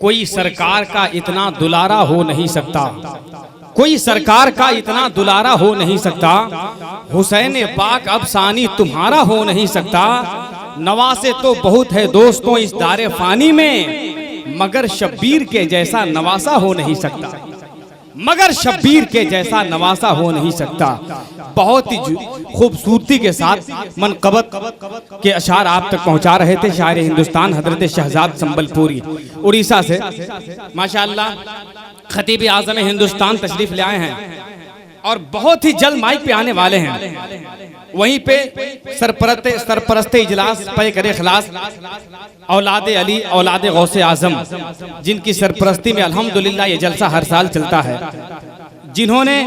कोई सरकार का इतना दुलारा हो नहीं सकता, कोई सरकार का इतना दुलारा हो नहीं सकता। हुसैन पाक अब सानी तुम्हारा हो नहीं सकता। नवासे तो बहुत है दोस्तों इस दारे फानी में, मगर शब्बीर के जैसा नवासा हो नहीं सकता, मगर शब्बीर के जैसा नवासा हो नहीं सकता। बहुत ही खूबसूरती के साथ मनक़बत के अशार आप तक पहुंचा रहे थे शायर हिंदुस्तान हजरत शहजाद संबलपुरी उड़ीसा से। माशाअल्लाह खतीब आज़म हिंदुस्तान तशरीफ ले आए हैं और बहुत ही जल्द माइक पे आने वाले हैं। वहीं पे सरपरस्त इजलास पे करे खलास औलाद अली औलाद गौसे आजम, जिनकी सरपरस्ती में अल्हम्दुलिल्लाह ये जलसा हर साल चलता है, जिन्होंने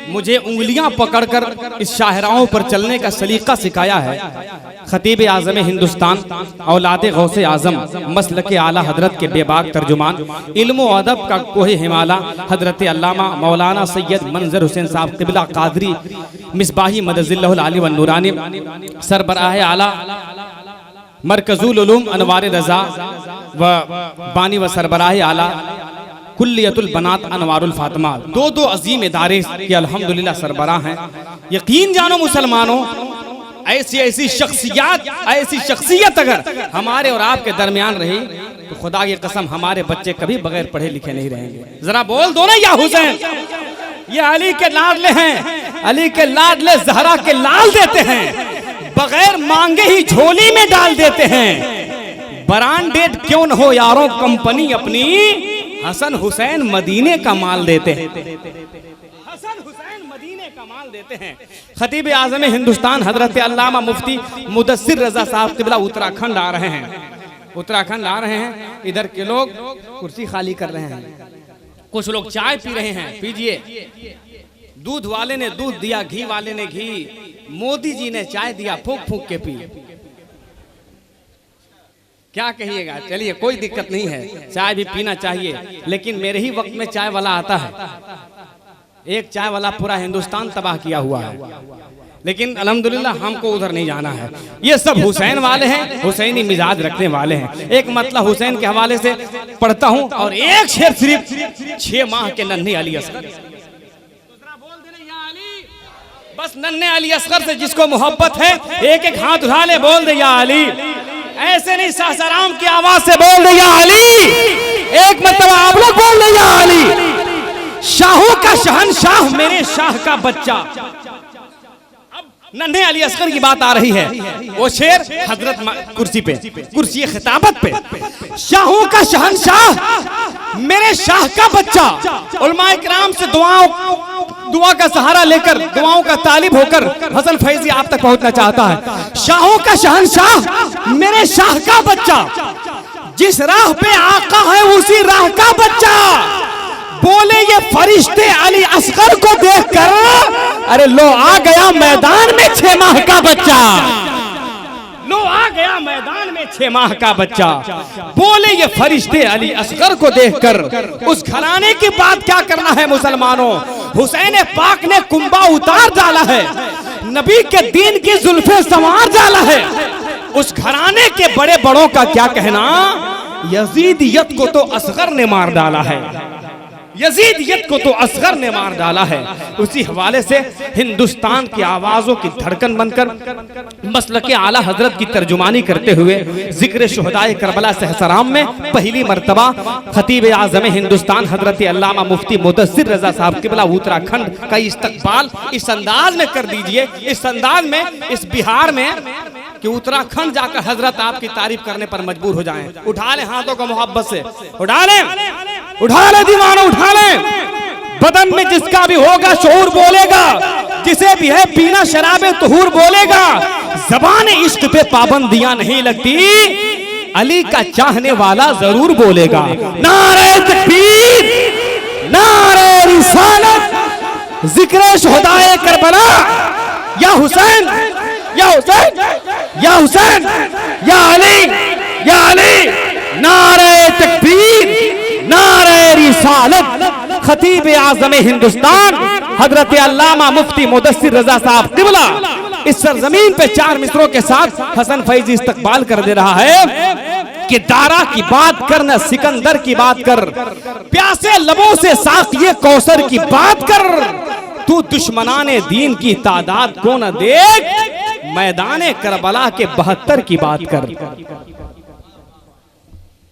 मुझे उंगलियां पकड़कर इस शाहराओं पर चलने का सलीका सिखाया है। खतीब आज़म हिंदुस्तान औलाद गौसे आजम मसलक आला हजरत के बेबाक तर्जुमान, इल्म व अदब का कोहे हिमाला हजरत अल्लामा मौलाना सैयद मंजर हुसैन साहब क़िबला कादरी मिसबाही मदजिल्लहुल आली व नूरानी सरबराह आला मरकजुल उलूम अनवार रज़ा व बानी व सरबराह आला कुल्लियतुल बनात अनवारुल फातिमा, दो अजीम इदारे के अल्हम्दुलिल्लाह सरबराह हैं। यकीन जानो मुसलमानों, ऐसी शख्सियत अगर हमारे और आपके दरमियान रही तो खुदा की कसम हमारे बच्चे कभी बगैर पढ़े लिखे नहीं रहेंगे। जरा बोल दो ना या हुसैन, ये अली के लाडले हैं, अली के लाडले ज़हरा के लाल देते हैं, बगैर मांगे ही झोली में डाल देते हैं। ब्रांडेड क्यों न हो यारों कंपनी अपनी, हसन हुसैन मदीने का माल देते हैं, हसन हुसैन मदीने का माल देते हैं। खतीब आज़म हिंदुस्तान हजरत अल्लामा मुफ्ती मुदस्सिर रजा साहब क़िबला उत्तराखंड आ रहे हैं, उत्तराखंड आ रहे हैं। इधर के लोग कुर्सी खाली कर रहे हैं, कुछ लोग चाय पी रहे हैं, पीजिए। दूध वाले ने दूध दिया, घी वाले ने घी, मोदी जी ने चाय दिया, फूंक फूंक के पी। क्या कहिएगा, चलिए कोई दिक्कत नहीं है, चाय भी पीना चाहिए, लेकिन मेरे ही वक्त में चाय वाला आता है। एक चाय वाला पूरा हिंदुस्तान तबाह किया हुआ है, लेकिन अल्हम्दुलिल्लाह हमको उधर नहीं जाना है। ये सब हुसैन वाले हैं, हुसैनी मिजाज रखने वाले हैं। एक मतलब हुसैन के हवाले से पढ़ता हूँ और एक शेर सिर्फ 6 माह के नन्हे अली असगर, बस नन्हे अली असगर से जिसको मोहब्बत है एक एक हाथ उठा ले, बोल दे या अली। ऐसे नहीं सासाराम की आवाज से बोल दे या अली, एक मतलब आप लोग बोल दे या अली। शाहों का शहनशाह मेरे शाह का बच्चा। नन्हे अली असगर की बात आ रही है, वो शेर हजरत कुर्सी पे, कुर्सी खिताबत पे, शाहों का शहनशाह मेरे शाह का बच्चा। उलमाए किराम से दुआ का सहारा लेकर, दुआओं का तालिब होकर हसन फैजी आप तक पहुंचना चाहता है। शाहों का शहनशाह मेरे शाह का बच्चा, जिस राह पे आका है उसी राह का बच्चा। बोले ये फरिश्ते अली असगर को देखकर, अरे लो आ गया मैदान में 6 माह का बच्चा, लो आ गया मैदान में 6 माह का बच्चा। बोले ये फरिश्ते अली असगर को देखकर, उस घराने की बात क्या करना है मुसलमानों। हुसैन पाक ने कुंबा उतार डाला है, नबी के दीन की जुल्फे संवार डाला है। उस घराने के बड़े बड़ों का क्या कहना, यजीदियत को तो असगर ने मार डाला है, यजीदियत को तो असगर ने मार डाला है। उसी हवाले से हिंदुस्तान की आवाजों की धड़कन बनकर मसलके आला हजरत की तर्जुमानी करते हुए जिक्र शुहदाए करबला सहसराम में पहली मर्तबा खतीब आज़म हिंदुस्तान हजरत अल्लामा मुफ्ती मुदस्सिर रजा साहब क़िबला उत्तराखंड का इस्तकबाल इस अंदाज में कर दीजिए, इस अंदाज में, इस बिहार में कि उत्तराखंड जाकर हजरत आपकी तारीफ करने पर मजबूर हो जाएं। उठा लें हाथों को मोहब्बत से, उठा लें, उठा ले दीवाना, उठा ले। बदन में जिसका भी होगा शऊर बोलेगा, जिसे भी है पीना शराबे तुहूर बोलेगा। ज़बान इश्क पे पाबंदियां नहीं लगती, अली का चाहने वाला जरूर बोलेगा। नारे तकबीर, नारे रिसालत, जिक्र शुहदाए करबला, या हुसैन, या हुसैन, या हुसैन, या अली, या अली। नारे तकबीर, नारे रिसालत। खतीब आज़म हिंदुस्तान हजरत अल्लामा मुफ्ती मुदस्सिर रजा साहब क़िबला इस सरजमीन पे 4 मिसरों के साथ हसन फैजी इस्तकबाल कर दे रहा है कि दारा की बात कर, न सिकंदर की बात कर, प्यासे लबों से साक़िए कौसर की बात कर। तू दुश्मनाने दीन की तादाद को न देख, मैदाने करबला के 72 की बात कर।